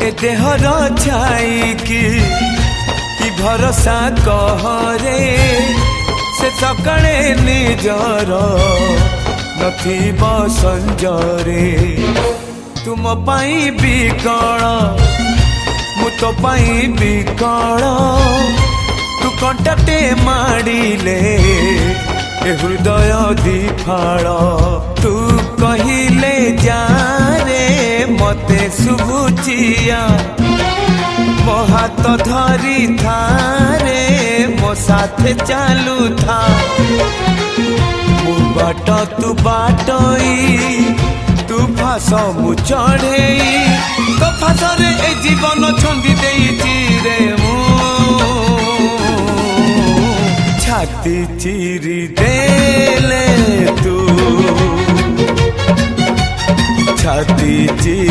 ए there छाई कि भरोसा कहरे से सकाळे निजर नथिब संजरे तुम पाई बिकल मु तो पाई बिकल तू कंटाटे माड़िले ए हृदय दिफाल तू कहिले जारे मते शुभुचिया मो हाथ धरी थारे मो साथे चालू था मु बाट तू बाटई तू फास मु चढ़ई तो फासरे ए जीवन छंदी देइछि रे मु छाती चिरी देले तू छाती